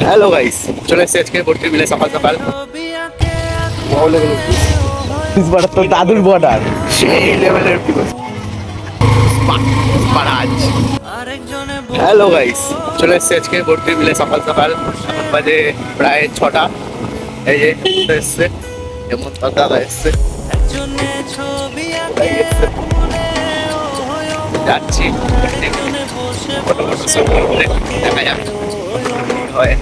Hello guys, চলে এসেছি আজকে ভর্তি মিলে সকাল সকাল। তো দাদুর বর্ডার সেই লেভেলের পারাজ। হ্যালো গাইস, চলে এসেছি আজকে ভর্তি মিলে সকাল সকাল। এখন বাজে প্রায় 6টা। এই যে এসছে যেমন তার দাদা এসছে, ওরাই এসছে। যাচ্ছি ফটো করতে, দেখা যাক হয়।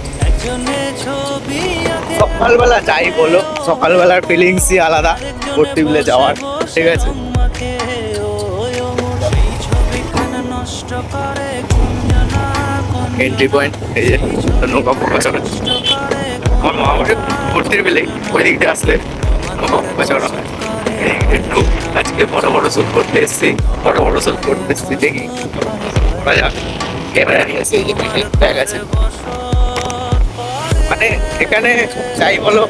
সকালবেলা যাই বলো, সকালবেলার ফিলিংসই আলাদা ভর্তি মিলে যাওয়ার। ঠিক আছে, এন্ট্রি পয়েন্ট এই যে নৌকা ফোকা চলে। আমার মা আমাকে ভর্তির বেলে ওই দিকটা আসলে নৌকা ফোকা চড়া হয়। একটু আজকে বড় বড় শুট করতে এসছি, বড় বড় শুট করতে এসছি। দেখি করা যাক। ক্যামেরা নিয়ে এসে এই যে ব্যাগ আছে। মানে এখানে যাই বলো,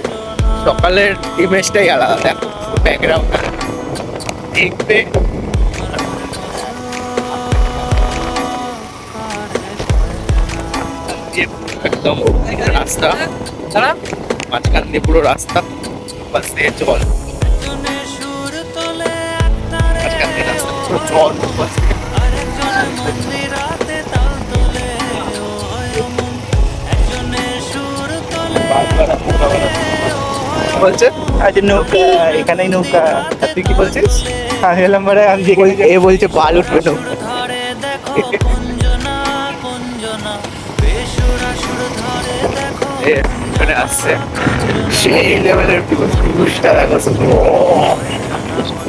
সকালের ইমেজটাই আলাদা। দেখো ব্যাকগ্রাউন্ড দেখবে, একদম রাস্তা মাঝখান দিয়ে পুরো রাস্তা, বাস দিয়ে জল, মাঝখান দিয়ে রাস্তা পুরো জল, বাস দিয়ে। বলছে আজ নৌকা, এখানেই নৌকা। আর তুই কি বলছিস? আমি এলাম পরে, আমি এ বলছে বাল উঠবে নৌকা। এখানে আসছে সেই লেভেলের পুরুষটা দেখো শুধু।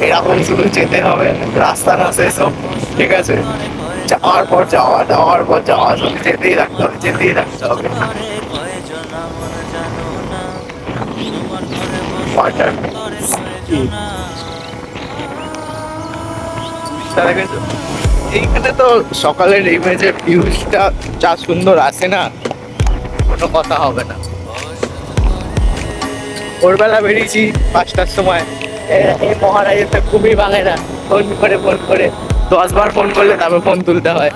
এরকম শুধু যেতে হবে, রাস্তা না সেসব। ঠিক আছে, যাওয়ার পর যাওয়া, যাওয়ার পর যাওয়া, শুধু যেতেই রাখতে হবে, যেতেই রাখতে হবে। Water. দেখেছো? এইখানে তো সকালের ইমেজের ভিউজটা যা সুন্দর আসে না, কোনো কথা হবে না। ভোরবেলা বেরিয়েছি 5টার সময়। এই মহারাজের তো খুবই ভাঙে না, ফোন করে 10বার ফোন করলে তারপর ফোন তুলতে হয়।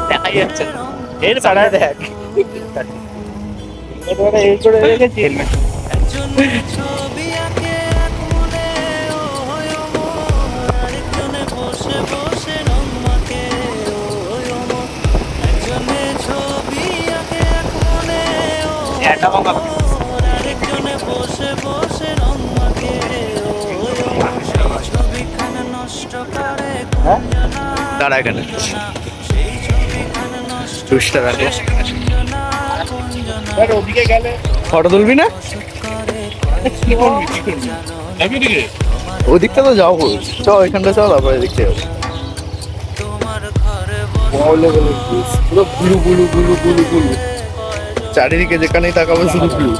দেখাই যাচ্ছে না। এর পাড়ায় দেখ, এই করে রেখেছি হেলমেট। এটা ভাঙা দাঁড়া এখানে, চুষটা রাখো। ওদিকে গেলে ফটো তুলবি না? কি করবি, কি করবি? যাবি ওদিকে? ওদিকটা তো যাও, চ এখানটা চল, তারপরে এদিকটা যাবো। পুরো blue blue blue blue blue, চারিদিকে যেখানেই তাকাবো শুধু ব্লু।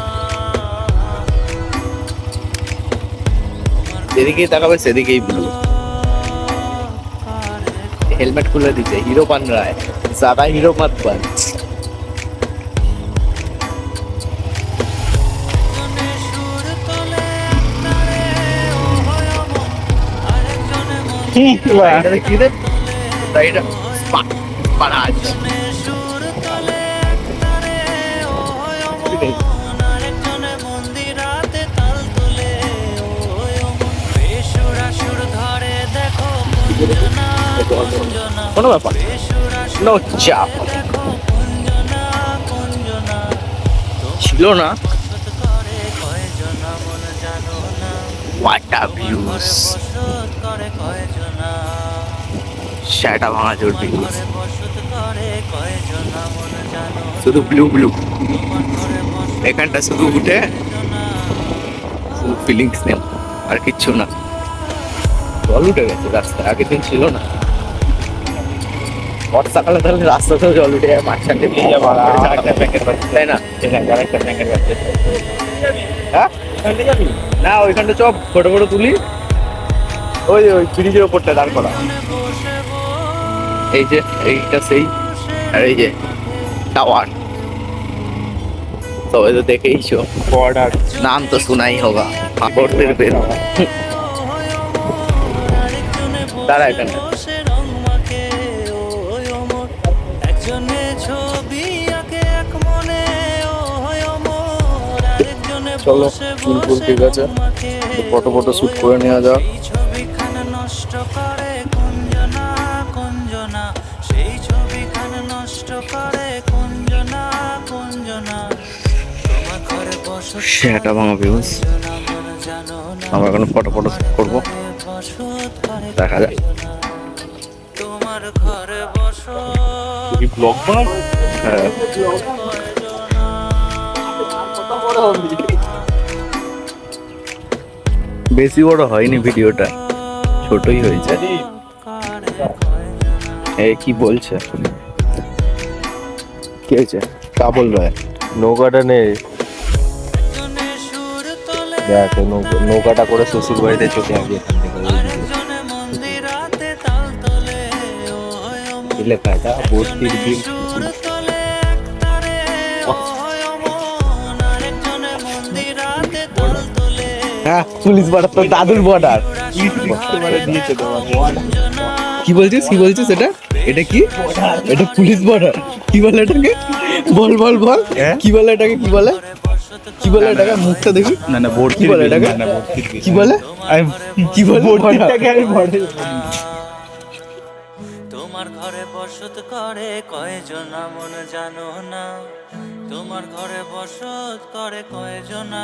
যেদিকেই তাকাবে সেদিকেই ব্লু। হেলমেট খুলে দিচ্ছে, হিরো বান রায়, ज्यादा হিরো মত বান। এটা কি রে? এটা পারাজ। কোনো ব্যাপার, নো চাপ ছিল না। হোয়াট আ ভিউজ, সেটা ভাঙা জোর ভিউজ, শুধু ব্লু ব্লু। এখানটা শুধু উঠে শুধু ফিলিংস নেব, আর কিচ্ছু না। জল উঠে গেছে রাস্তা, আগের দিন ছিল না। বর্ষাকালে তাহলে রাস্তাতেও জল উঠে যায়, মাঝখানে তাই না? হ্যাঁ না, ওইখানটা সব ফটো ফটো তুলি, ওই ওই ব্রিজের ওপরটা দাঁড় করা। এই যে এইটা সেই, আর এই যে টাওয়ার, তবে তো দেখেইছো। বর্ডার নাম তো শোনা ही होगा, ভর্তির বেল। দাঁড়া এখানে, চলো সিম্পল, ঠিক আছে, ফটো ফটো শ্যুট করে নেওয়া যাক। ছবিখান নষ্ট করে কুঞ্জনা কুঞ্জনা, সেই ছবিখান নষ্ট করে কুঞ্জনা কুঞ্জনা। তোমার ঘরে বসত সেটা ভাঙা ভিউজ। জানো না, আমরা এখন ফটো ফটো শ্যুট করবো, বসত করে দেখা যাক। তোমার ঘরে বসত কি ব্লগ বার? হ্যাঁ, বেশি বড় হয়নি ভিডিওটা, ছোটই হয়েছে। এই কি বলছে, কি হয়েছে, তা বল রা নৌকাটা নেই, জনে সুর তোলে দেখ নৌকাটা করে শ্বশুর বাড়িতে চলে আসবে এখান থেকে। আরেকজনে মন্দিরাতে তাল তোলে, ও কি লেখা এটা, বস্তির বিল। সুর তোলে একতারে, ও মন, আরেকজনে মন্দিরাতে তাল তোলে। হ্যাঁ, পুলিশ বর্ডার তো দাদুর বর্ডার। দিয়েছে তোমার কি বলছিস, কি বলছিস, এটা এটা কি, এটা পুলিশ বর্ডার, কি বলে এটাকে, বল বল বল, কি বলে এটাকে, কি বলে, কি বলে এটাকে, মুখটা দেখি, না না কি বলে এটাকে, কি বলে, কি বলে, তোমার ঘরে বসত করে কয়জনা মন জানো না, তোমার ঘরে বসত করে কয়জনা।